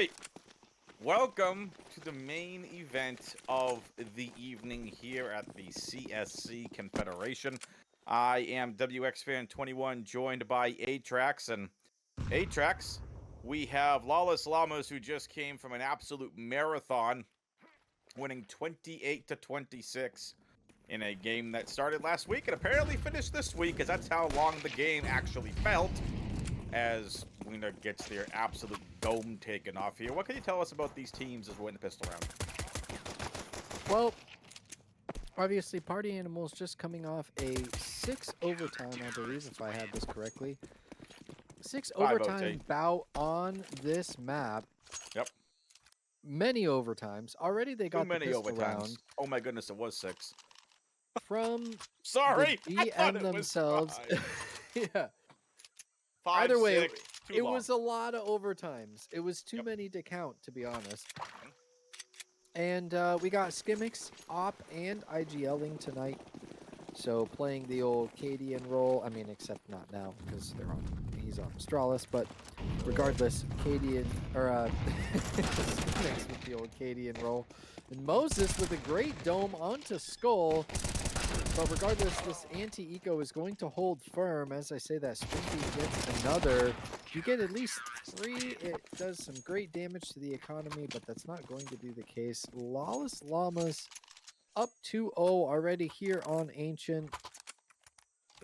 right. Welcome to the main event of the evening here at the CSC Confederation. I am WXFan21, joined by Aatrax. And Aatrax, we have Lawless Llamas, who just came from an absolute marathon, winning 28-26 in a game that started last week and apparently finished this week, as that's how long the game actually felt, as Wiener gets their absolute dome taken off here. What can you tell us about these teams as we're in the pistol round? Well, obviously, Party Animals just coming off a 6 overtime, I believe, if I had this correctly. 6 overtime bout on this map. Yep. Many overtimes. Already they got Too many the pistol overtimes. round. Oh my goodness, it was 6. From Sorry, the I thought BM it themselves. Was 5. Yeah. 5, Either way, 6, too it long. was a lot of overtimes. It was too many to count, to be honest. And we got Skimmix, Op, and IGLing tonight. So playing the old Cadian role. I mean, except not now because he's on Astralis. But regardless, Cadian or Skimmix with the old Cadian role, and Moses with a great dome onto Skull. But regardless, this anti-eco is going to hold firm. As I say that, Sprinky gets another. You get at least 3. It does some great damage to the economy, but that's not going to be the case. Lawless Llamas up 2-0 already here on Ancient.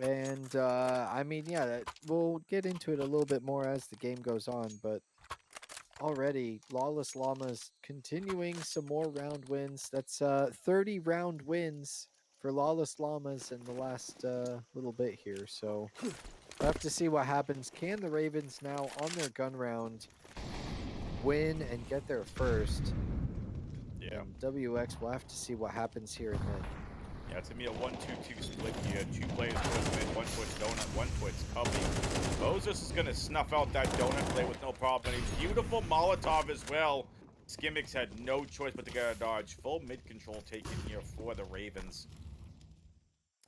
And, I mean, yeah, we'll get into it a little bit more as the game goes on, but already Lawless Llamas continuing some more round wins. That's 30 round wins for Lawless Llamas in the last little bit here. So we'll have to see what happens. Can the Ravens now on their gun round win and get there first? Yeah. And WX will have to see what happens here in mid. Yeah, it's going to be a 1-2-2 split here. 2 players towards mid, 1 towards Donut, 1 towards Cubby. Moses is going to snuff out that Donut play with no problem. A beautiful Molotov as well. Skimmix had no choice but to get a dodge. Full mid control taken here for the Ravens.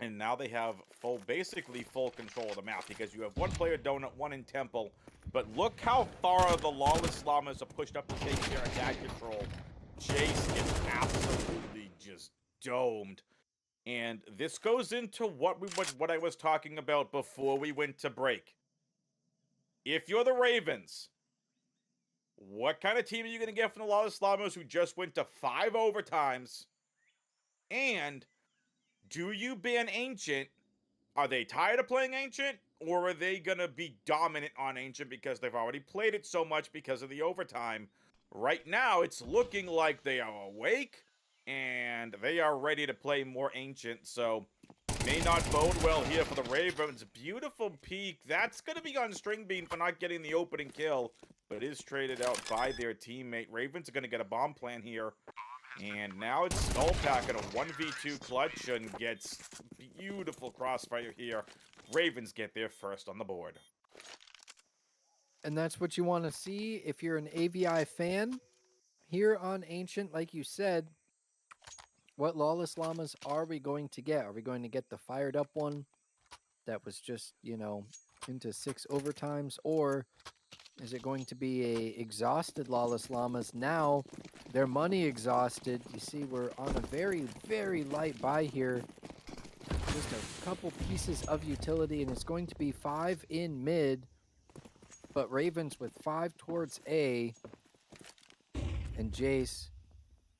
And now they have basically full control of the map, because you have 1 player Donut, 1 in Temple. But look how far the Lawless Llamas are pushed up to take here at that control. Jace gets absolutely just domed. And this goes into what I was talking about before we went to break. If you're the Ravens, what kind of team are you going to get from the Lawless Llamas, who just went to 5 overtimes? And do you ban Ancient? Are they tired of playing Ancient? Or are they going to be dominant on Ancient because they've already played it so much because of the overtime? Right now, it's looking like they are awake and they are ready to play more Ancient. So, may not bode well here for the Ravens. Beautiful peek. That's going to be on String Bean for not getting the opening kill, but is traded out by their teammate. Ravens are going to get a bomb plan here. And now it's Skullpack in a 1v2 clutch and gets beautiful crossfire here. Ravens get there first on the board. And that's what you want to see if you're an AVI fan. Here on Ancient, like you said, what Lawless Llamas are we going to get? Are we going to get the fired up one that was just, into 6 overtimes? Or is it going to be a exhausted Lawless Llamas? Now, their money exhausted. You see, we're on a very, very light buy here. Just a couple pieces of utility, and it's going to be 5 in mid. But Ravens with 5 towards A. And Jace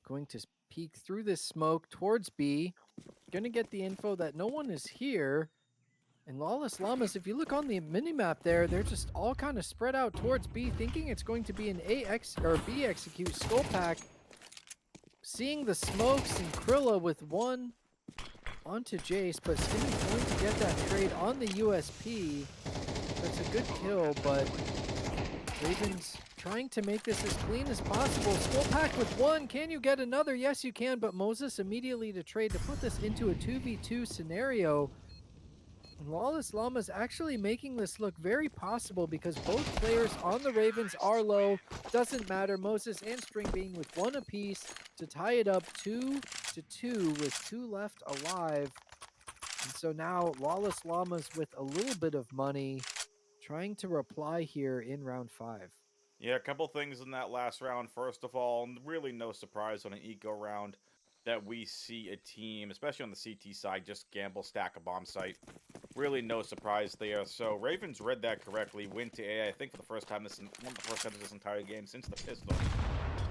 going to peek through this smoke towards B. Going to get the info that no one is here. And Lawless Llamas, if you look on the minimap there, they're just all kind of spread out towards B, thinking it's going to be an B execute. Skullpack seeing the smokes and Krilla with 1 onto Jace, but Skinny's going to get that trade on the USP. That's a good kill, but Ravens trying to make this as clean as possible. Skullpack with 1. Can you get another? Yes, you can, but Moses immediately to trade to put this into a 2v2 scenario. And Lawless Llamas actually making this look very possible because both players on the Ravens are low. Doesn't matter. Moses and String Bean with 1 apiece to tie it up 2-2 with 2 left alive. And so now Lawless Llamas with a little bit of money trying to reply here in round 5. Yeah, a couple things in that last round. First of all, really no surprise on an eco round that we see a team, especially on the CT side, just gamble, stack a bomb site. Really no surprise there. So Ravens read that correctly, win to A, I think for the first time one of the first times this entire game since the pistol.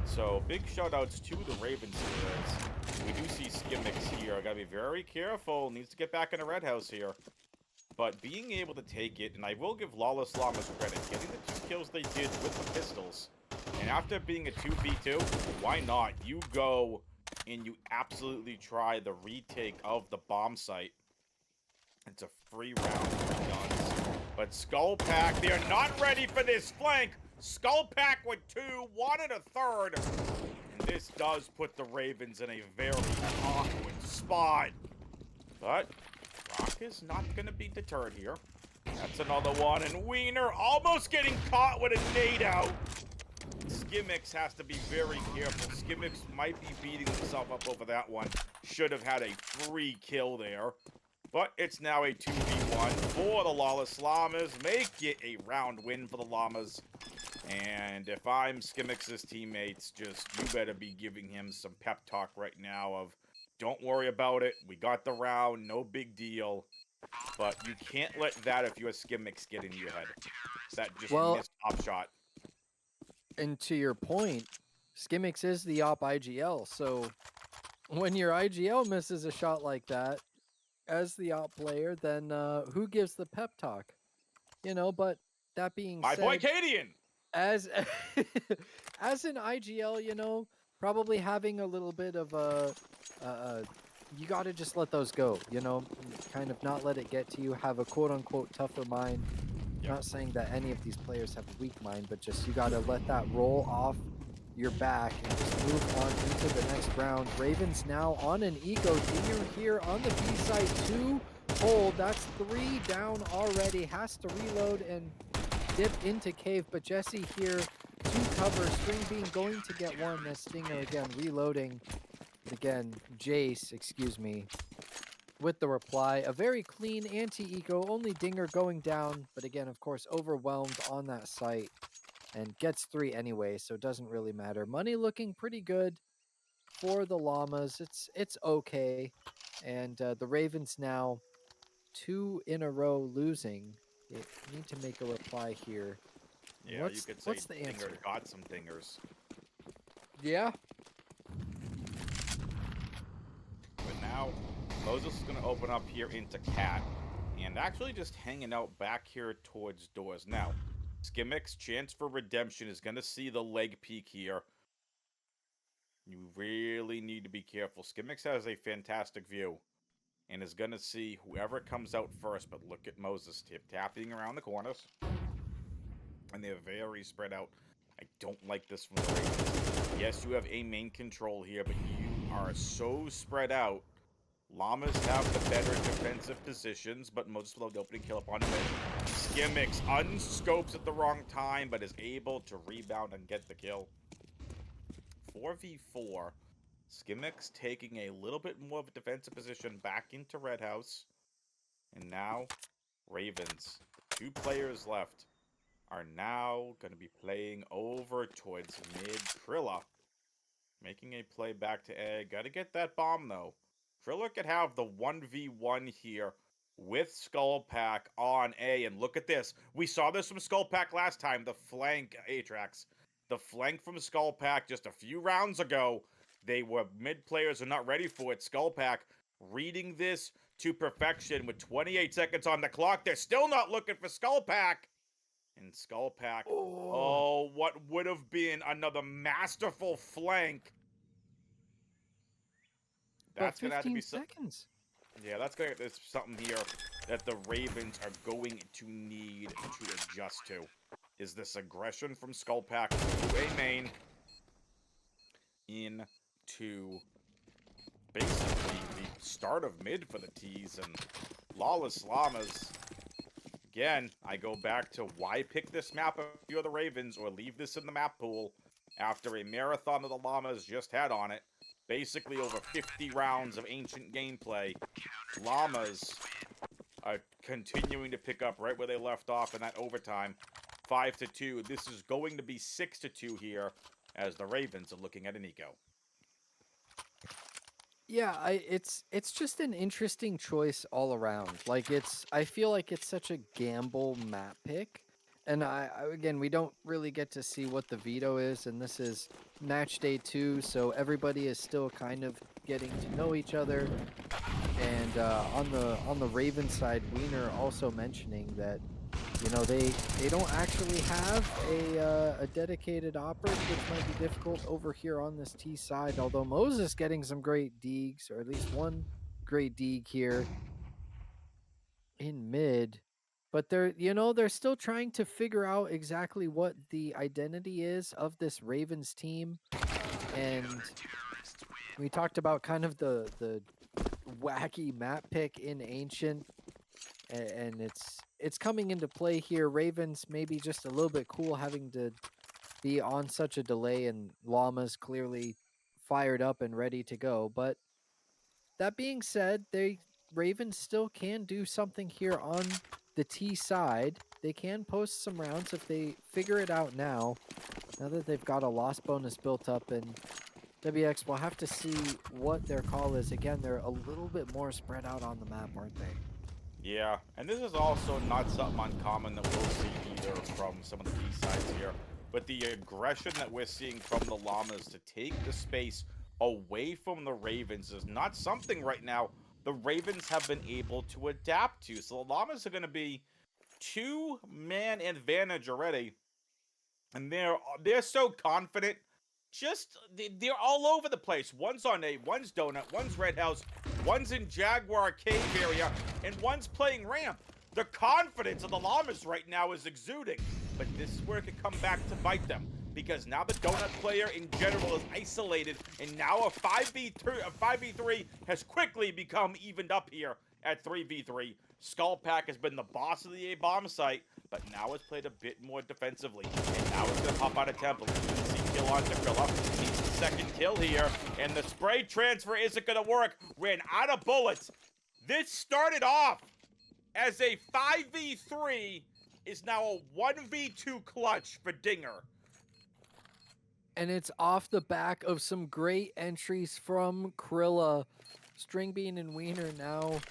So big shoutouts to the Ravens here as we do see Skimmix here. Gotta be very careful. Needs to get back in the red house here. But being able to take it, and I will give Lawless Llamas credit, getting the 2 kills they did with the pistols. And after being a 2v2, why not? You go and you absolutely try the retake of the bomb site. It's a free round, 3 guns. But Skull Pack, they are not ready for this flank. Skull Pack with 2, wanted a third. And this does put the Ravens in a very awkward spot. But Rock is not going to be deterred here. That's another one. And Wiener almost getting caught with a nade out. Skimmix has to be very careful. Skimmix might be beating himself up over that one. Should have had a free kill there. But it's now a 2v1 for the Lawless Llamas. Make it a round win for the Llamas. And if I'm Skimmix's teammates, just you better be giving him some pep talk right now of, don't worry about it. We got the round. No big deal. But you can't let that, if you're Skimmix, get in your head. That just missed top shot. And to your point, Skimmix is the op IGL. So when your IGL misses a shot like that, as the op player, then who gives the pep talk? You know, but that being My said, boy Cadian! As as an IGL, you know, probably having a little bit of a you got to just let those go, you know, kind of not let it get to you, have a quote unquote tougher mind. Yep. Not saying that any of these players have a weak mind, but just you got to let that roll off your back and just move on into the next round. Ravens now on an eco. Dinger here on the B side, 2 hold. That's 3 down already. Has to reload and dip into cave, but Jesse here to cover. String Bean going to get one. That's Stinger again reloading. Again, Jace, excuse me, with the reply. A very clean anti-eco, only Dinger going down, but again, of course, overwhelmed on that site and gets 3 anyway, so it doesn't really matter. Money looking pretty good for the Llamas. It's okay, and the Ravens now 2 in a row losing. They need to make a reply here. Yeah, you could say what's the answer? Dinger got some dingers. Yeah. But now, Moses is going to open up here into Cat. And actually just hanging out back here towards doors. Now, Skimmix, chance for redemption, is going to see the leg peek here. You really need to be careful. Skimmix has a fantastic view. And is going to see whoever comes out first. But look at Moses tapping around the corners. And they're very spread out. I don't like this from the Ravens. Yes, you have a main control here, but you are so spread out. Llamas have the better defensive positions, but Moses will have the opening kill up on mid. Skimmix unscopes at the wrong time, but is able to rebound and get the kill. 4v4. Skimmix taking a little bit more of a defensive position back into Red House. And now, Ravens. 2 players left. Are now going to be playing over towards mid. Krilla making a play back to A. Got to get that bomb, though. Krilla could have the 1v1 here with Skull Pack on A. And look at this. We saw this from Skull Pack last time. The flank, Aatrax. The flank from Skull Pack just a few rounds ago. They were mid players are not ready for it. Skull Pack reading this to perfection with 28 seconds on the clock. They're still not looking for Skull Pack. And Skull Pack, oh, what would have been another masterful flank. That's going to have to be seconds. Yeah, that's going to be something here that the Ravens are going to need to adjust to. Is this aggression from Skull Pack to a main into basically the start of mid for the T's, and Lawless Llamas. Again, I go back to why pick this map if you're the Ravens or leave this in the map pool after a marathon that the Llamas just had on it. Basically over 50 rounds of ancient gameplay. Llamas are continuing to pick up right where they left off in that overtime. 5-2. This is going to be 6-2 here as the Ravens are looking at an eco. Yeah, it's just an interesting choice all around. Like I feel like it's such a gamble map pick. And again, we don't really get to see what the veto is, and this is match day 2, so everybody is still kind of getting to know each other. And on the Raven side, Wiener also mentioning that, you know, they don't actually have a dedicated operative, which might be difficult over here on this T side. Although Moses getting some great deegs, or at least one great deeg here in mid. But they're still trying to figure out exactly what the identity is of this Ravens team. And we talked about kind of the wacky map pick in Ancient, and it's coming into play here. Ravens maybe just a little bit cool having to be on such a delay, and Llamas clearly fired up and ready to go. But that being said, Ravens still can do something here on the T side. They can post some rounds if they figure it out now that they've got a loss bonus built up. And WX will have to see what their call is. Again, they're a little bit more spread out on the map, aren't they? Yeah, and this is also not something uncommon that we'll see either from some of the B sides here. But the aggression that we're seeing from the Llamas to take the space away from the Ravens is not something right now the Ravens have been able to adapt to. So the Llamas are going to be 2-man advantage already. And they're so confident. They're all over the place. One's on A, one's Donut, one's Red House, one's in Jaguar Cave area, and one's playing ramp. The confidence of the Llamas right now is exuding. But this is where it could come back to bite them. Because now the Donut player in general is isolated, and now a 5v3 has quickly become evened up here at 3v3. Skullpack has been the boss of the A-bomb site, but now has played a bit more defensively. And now it's going to pop out of Temple. See kill on Tequila. Needs the second kill here, and the spray transfer isn't going to work. Ran out of bullets. This started off as a 5v3, is now a 1v2 clutch for Dinger. And it's off the back of some great entries from Krilla. Stringbean and Wiener now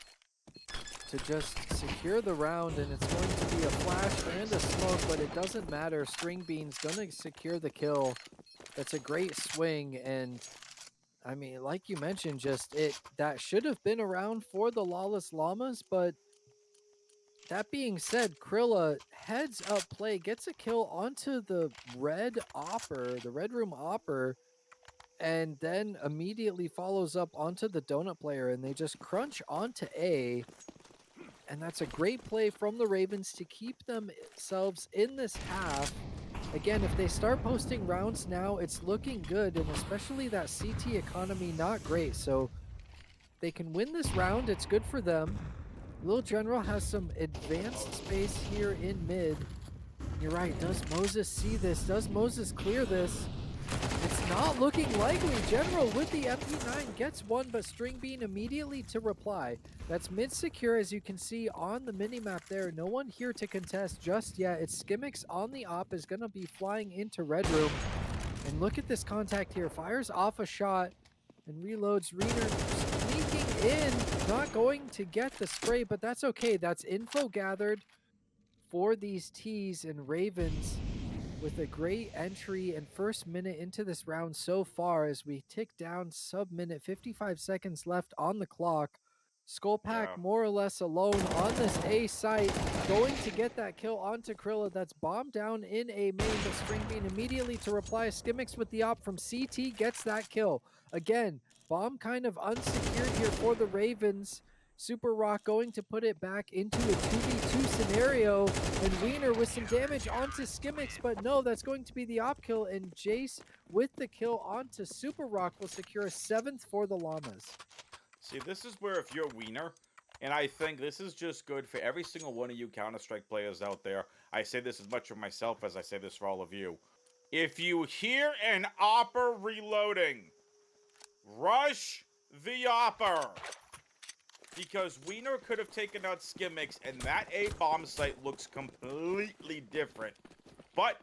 to just secure the round, and it's going to be a flash and a smoke, but it doesn't matter. Stringbean's going to secure the kill. That's a great swing, and I mean, like you mentioned, that should have been around for the Lawless Llamas, but that being said, Krilla heads up play, gets a kill onto the red room opper, and then immediately follows up onto the Donut player, and they just crunch onto A. And that's a great play from the Ravens to keep themselves in this half. Again, if they start posting rounds now, it's looking good, and especially that CT economy, not great. So they can win this round. It's good for them. Lil General has some advanced space here in mid. You're right. Does Moses see this? Does Moses clear this? It's not looking likely. General with the MP9 gets one, but Stringbean immediately to reply. That's mid secure, as you can see on the minimap there. No one here to contest just yet. It's Skimmix on the op, is going to be flying into Red Room. And look at this contact here. Fires off a shot and reloads. Reader sneaking in. Not going to get the spray, but that's okay. That's info gathered for these T's, and Ravens with a great entry and first minute into this round so far as we tick down sub-minute, 55 seconds left on the clock. Skullpack more or less alone on this A site, going to get that kill onto Krilla. That's bombed down in A main, but Stringbean immediately to reply. Skimmix with the op from CT gets that kill. Again, bomb kind of unsecured here for the Ravens. Super Rock going to put it back into a 2v2 scenario, and Wiener with some damage onto Skimmix, but no, that's going to be the op kill, and Jace with the kill onto Super Rock will secure a 7th for the Llamas. See, this is where if you're Wiener, and I think this is just good for every single one of you Counter-Strike players out there. I say this as much for myself as I say this for all of you. If you hear an opper reloading, rush the opper. Because Wiener could have taken out Skimmix, and that A-bomb site looks completely different but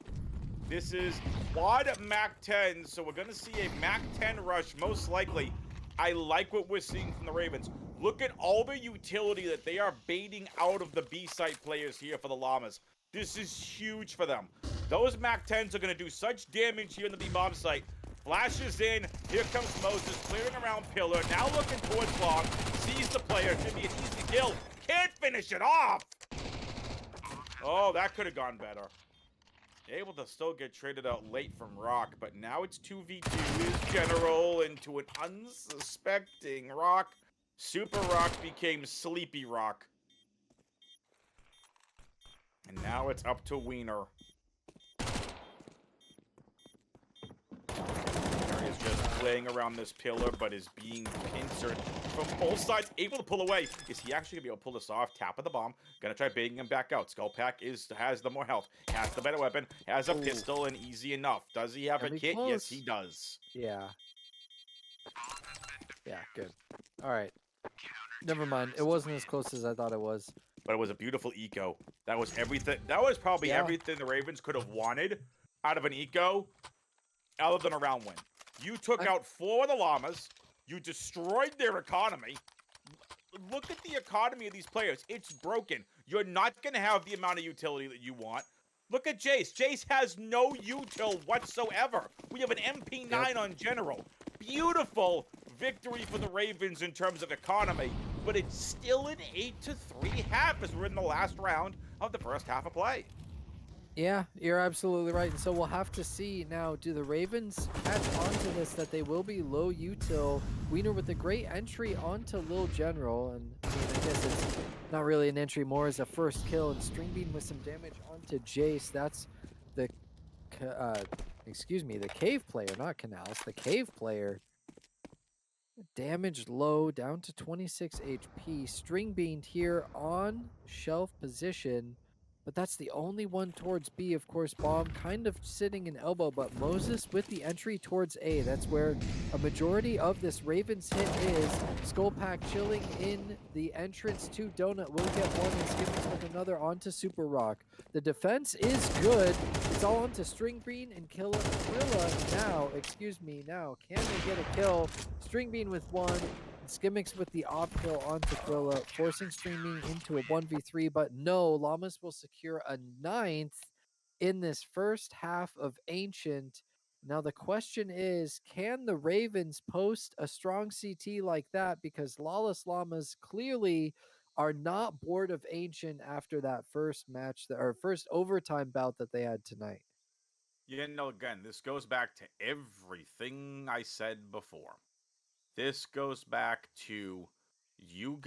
this is quad Mac 10, so we're going to see a Mac 10 rush, most likely. I like what we're seeing from the Ravens. Look at all the utility that they are baiting out of the B-site players here for the Llamas. This is huge for them. Those Mac 10s are going to do such damage here in the B-bomb site. Flashes in. Here comes Moses, clearing around Pillar. Now looking towards Long. Sees the player. Should be an easy kill. Can't finish it off. Oh, that could have gone better. Able to still get traded out late from Rock, but now it's 2v2. His General into an unsuspecting Rock. Super Rock became Sleepy Rock. And now it's up to Wiener. Wiener is just playing around this pillar, but is being pincered from both sides. Able to pull away. Is he actually going to be able to pull this off? Tap of the bomb. Gonna try baiting him back out. Skull Pack has the more health. Has the better weapon. Has a pistol, and easy enough. Does he have a kit? Close? Yes, he does. Yeah. Yeah, good. All right. Never mind. It wasn't as close as I thought it was. But it was a beautiful eco. That was everything. That was probably everything the Ravens could have wanted out of an eco, other than a round win. You took out 4 of the Llamas. You destroyed their economy. Look at the economy of these players. It's broken. You're not going to have the amount of utility that you want. Look at Jace. Jace has no util whatsoever. We have an MP9 on General. Beautiful victory for the Ravens in terms of economy, but it's still an 8-3 half as we're in the last round of the first half of play. Yeah, you're absolutely right. And so we'll have to see now, do the Ravens catch on to this, that they will be low util? Wiener with a great entry onto Lil General, and I mean, I guess it's not really an entry, more as a first kill, and Stringbean with some damage onto Jace. That's the, the cave player, not Canals, the cave player. Damaged low, down to 26 HP. Stringbean here on shelf position. But that's the only one towards B, of course. Bomb kind of sitting in elbow, but Moses with the entry towards A. That's where a majority of this Ravens hit is. Skull Pack chilling in the entrance to Donut. Will get one and Skimmings with another onto Super Rock. The defense is good. It's all onto Stringbean and Krilla now. Can they get a kill? Stringbean with one. Skimmix with the off kill onto Krilla, forcing Stringbean into a 1v3, but no, Llamas will secure a 9th in this first half of Ancient. Now the question is, can the Ravens post a strong CT like that? Because Lawless Llamas clearly are not bored of Ancient after that first match, or first overtime bout that they had tonight. Yeah, no, again, this goes back to everything I said before. This goes back to, you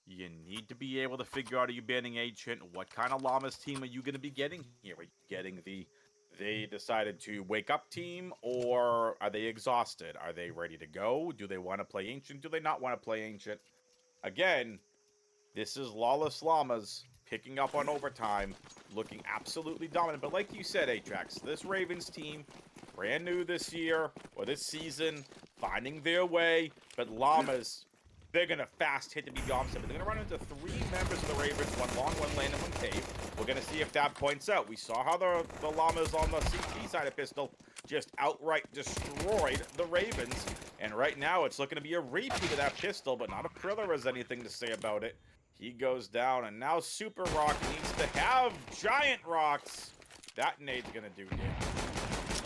need to be able to figure out, are you banning Ancient? What kind of Llamas team are you going to be getting here? Are you getting they decided to wake up team, or are they exhausted? Are they ready to go? Do they want to play Ancient? Do they not want to play Ancient? Again, this is Lawless Llamas picking up on overtime, looking absolutely dominant. But like you said, Aatrax, this Ravens team, brand new this year, or this season, finding their way, but Llamas, they're going to fast hit to be the opposite. But they're going to run into 3 members of the Ravens, one long, one lane, and one cave. We're going to see if that points out. We saw how the Llamas on the CT side of Pistol just outright destroyed the Ravens. And right now, it's looking to be a repeat of that Pistol, but not a Priller has anything to say about it. He goes down, and now Super Rock needs to have giant rocks. That nade's going to do damage.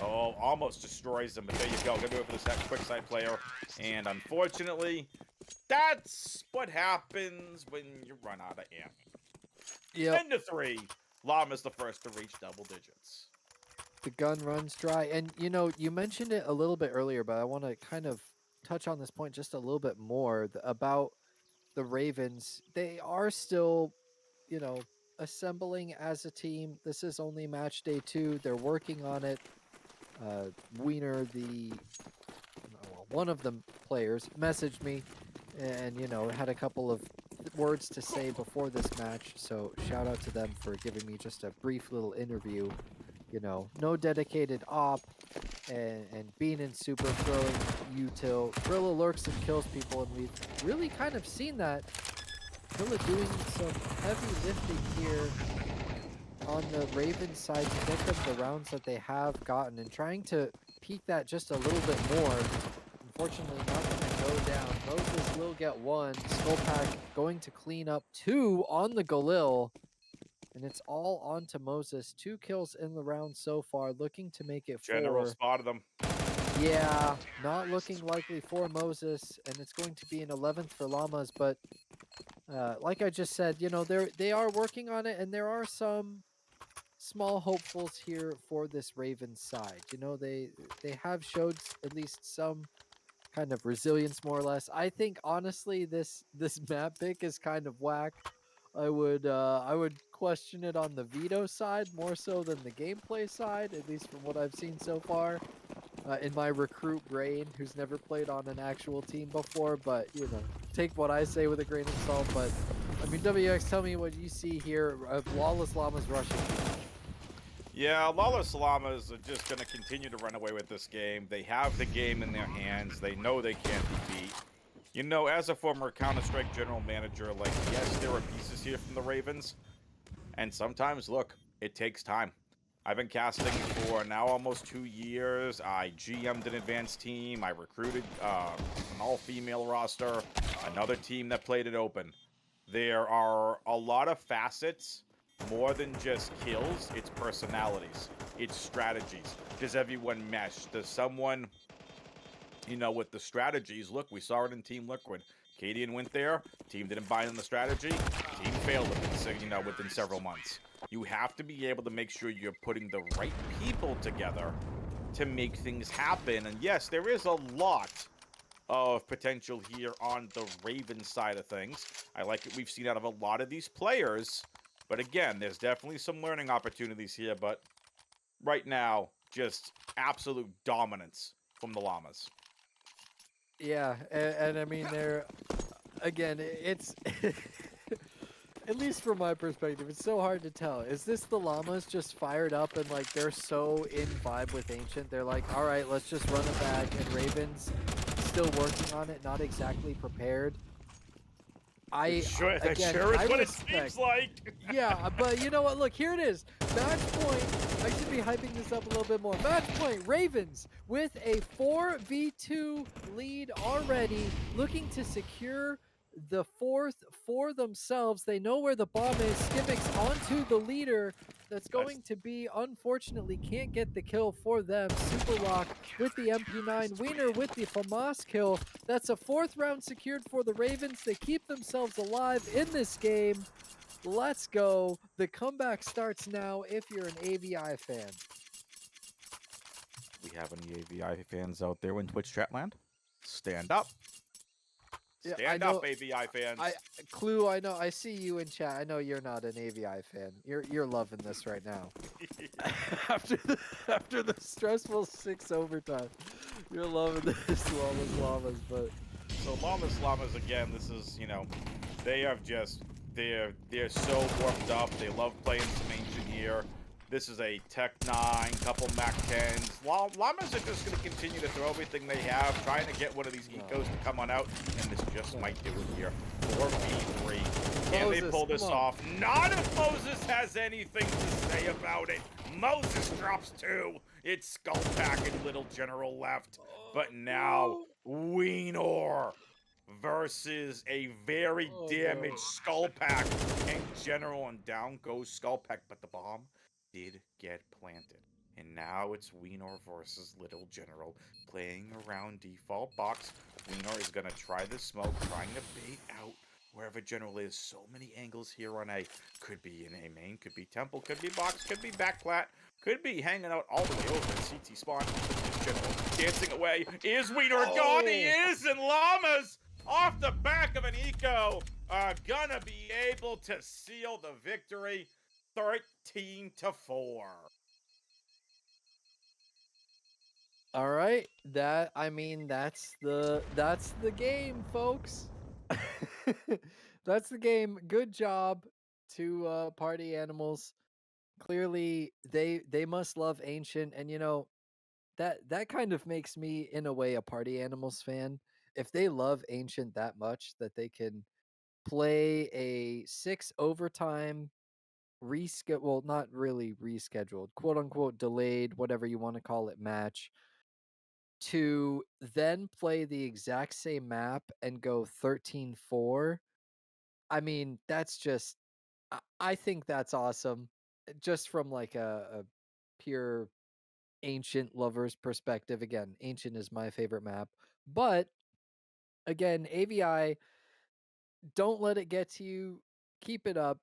Oh, almost destroys them, but there you go. Gonna go for this quick side player. And unfortunately, that's what happens when you run out of ammo. 10-3. Llama's the first to reach double digits. The gun runs dry. And, you know, you mentioned it a little bit earlier, but I want to kind of touch on this point just a little bit more about the Ravens. They are still, you know, assembling as a team. This is only match day 2. They're working on it. Wiener, one of the players, messaged me and, you know, had a couple of words to say before this match. So shout out to them for giving me just a brief little interview. You know, no dedicated op and being in super, throwing util. Krilla lurks and kills people, and we've really kind of seen that. Krilla doing some heavy lifting here on the Ravens side to get them the rounds that they have gotten and trying to peak that just a little bit more. Unfortunately, not going to go down. Moses will get one. Skullpack going to clean up two on the Galil. And it's all on to Moses. 2 kills in the round so far, looking to make it 4. General spotted them. Yeah, not looking likely for Moses, and it's going to be an 11th for Llamas. But like I just said, you know, they are working on it, and there are some small hopefuls here for this Ravens side. You know, they have showed at least some kind of resilience, more or less. I think honestly, this map pick is kind of whack. I would question it on the veto side more so than the gameplay side, at least from what I've seen so far. In my recruit brain, who's never played on an actual team before, but you know, take what I say with a grain of salt. But I mean, WX, tell me what you see here of Lawless Llamas rushing. Yeah, Lawless Llamas are just going to continue to run away with this game. They have the game in their hands. They know they can't be beat. You know, as a former Counter-Strike general manager, like, yes, there are pieces here from the Ravens. And sometimes, look, it takes time. I've been casting for now almost 2 years. I GM'd an advanced team. I recruited an all-female roster. Another team that played it open. There are a lot of facets, more than just kills. It's personalities. It's strategies. Does everyone mesh? Does someone, you know, with the strategies? Look, we saw it in Team Liquid. Cadian went there. Team didn't buy in the strategy. Team failed within several months. You have to be able to make sure you're putting the right people together to make things happen. And yes, there is a lot of potential here on the Ravens side of things. I like it. We've seen out of a lot of these players. But again, there's definitely some learning opportunities here. But right now, just absolute dominance from the Llamas. Yeah, and I mean, they're again, it's at least from my perspective, it's so hard to tell. Is this the Llamas just fired up and like they're so in vibe with Ancient? They're like, all right, let's just run it back. And Ravens still working on it, not exactly prepared. That sure is what it seems like. Yeah, but you know what? Look, here it is. Match point. I should be hyping this up a little bit more. Match point. Ravens with a 4v2 lead already, looking to secure the 4th for themselves. They know where the bomb is. Skimmix onto the leader. That's going to be, unfortunately, can't get the kill for them. Super Rock with the MP9. Wiener with the FAMAS kill. That's a 4th round secured for the Ravens. They keep themselves alive in this game. Let's go. The comeback starts now if you're an AVI fan. We have any AVI fans out there in Twitch chat land? Stand up. Stand up, AVI fans. Clue, I know. I see you in chat. I know you're not an AVI fan. You're loving this right now. after the stressful 6 overtime, you're loving this Lawless Llamas. But so Lawless Llamas again. This is, you know, they have just they're so warmed up. They love playing some Ancient here. This is a Tech 9, couple Mac 10s. Llamas are just going to continue to throw everything they have, trying to get one of these ecos to come on out, and this just might do it here. 4v3. Can they pull this off? Not if Moses has anything to say about it. Moses drops 2. It's Skullpack and Little General left. But now, Wiener versus a very damaged Skullpack and General, and down goes Skullpack, but the bomb did get planted. And now it's Wiener versus Little General playing around default box. Wiener is going to try the smoke, trying to bait out wherever General is. So many angles here on A. Could be in A main, could be temple, could be box, could be backplat, could be hanging out all the way over at CT spawn. General dancing away. Is Wiener gone? He is, and Llamas off the back of an eco are gonna be able to seal the victory. 13-4. All right, that's the game, folks. That's the game. Good job to Party Animals. Clearly, they must love Ancient, and you know that kind of makes me, in a way, a Party Animals fan. If they love Ancient that much that they can play a 6 overtime well, not really rescheduled, quote unquote delayed, whatever you want to call it, match to then play the exact same map and go 13-4. I mean, that's just I think that's awesome. Just from like a pure ancient lover's perspective. Again, ancient is my favorite map. But again, AVI, don't let it get to you. Keep it up.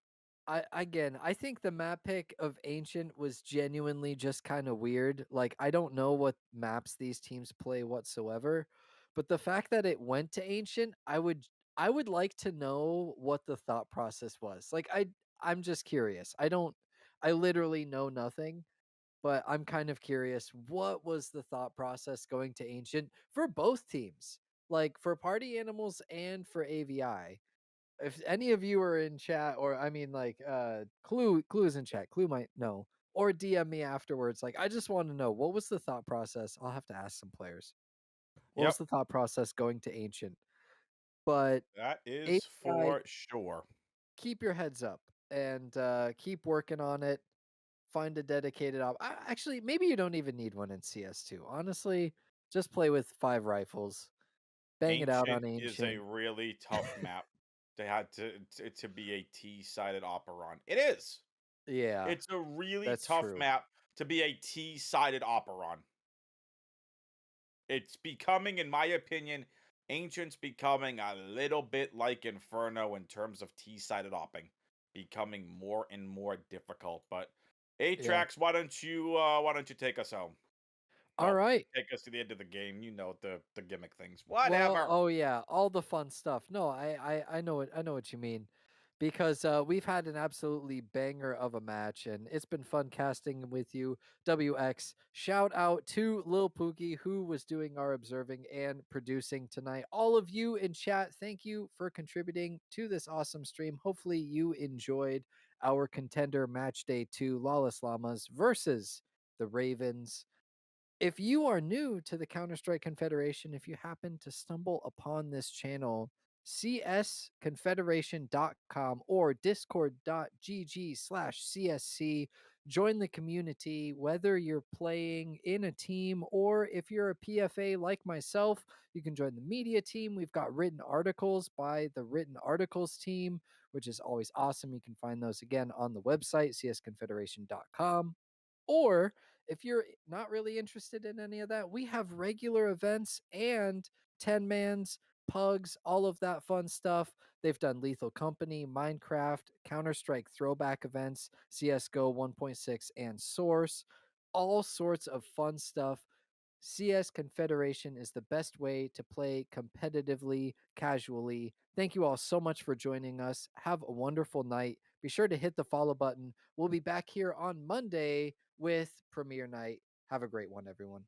I think the map pick of Ancient was genuinely just kind of weird. Like I don't know what maps these teams play whatsoever, but the fact that it went to Ancient, I would like to know what the thought process was. Like I'm just curious. I literally know nothing, but I'm kind of curious what was the thought process going to Ancient for both teams? Like for Party Animals and for AVI, if any of you are in chat, or I mean like Clue is in chat, Clue might know, or DM me afterwards, like I just want to know what was the thought process. I'll have to ask some players what was Yep, the thought process going to Ancient. But that is API, for sure. keep your heads up and keep working on it. Find a dedicated actually, maybe you don't even need one in CS2, honestly. Just play with 5 rifles, bang it out Ancient on is a Ancient. really tough map to have to be a T-sided Operon. It is. Yeah, It's a really that's tough true. map to be a T-sided Operon. It's becoming, in my opinion, Ancient's becoming a little bit like Inferno in terms of T-sided opping, becoming more and more difficult. But Yeah. Aatrax, why don't you take us home? All Well, right. take us to the end of the game. You know the gimmick things. Well, Whatever. oh yeah, all the fun stuff. No, I know it. I know what you mean, because we've had an absolutely banger of a match, and it's been fun casting with you. WX, shout out to LaPookie, who was doing our observing and producing tonight. All of you in chat, thank you for contributing to this awesome stream. Hopefully, you enjoyed our Contender match day 2, Lawless Llamas versus the Ravens. If you are new to the Counter-Strike Confederation, if you happen to stumble upon this channel, csconfederation.com or discord.gg/CSC. Join the community, whether you're playing in a team or if you're a PFA like myself, you can join the media team. We've got written articles by the written articles team, which is always awesome. You can find those again on the website, csconfederation.com. Or if you're not really interested in any of that, we have regular events and 10 mans, pugs, all of that fun stuff. They've done Lethal Company, Minecraft, Counter Strike throwback events, CSGO 1.6, and Source. All sorts of fun stuff. CS Confederation is the best way to play competitively, casually. Thank you all so much for joining us. Have a wonderful night. Be sure to hit the follow button. We'll be back here on Monday with Premiere Night. Have a great one, everyone.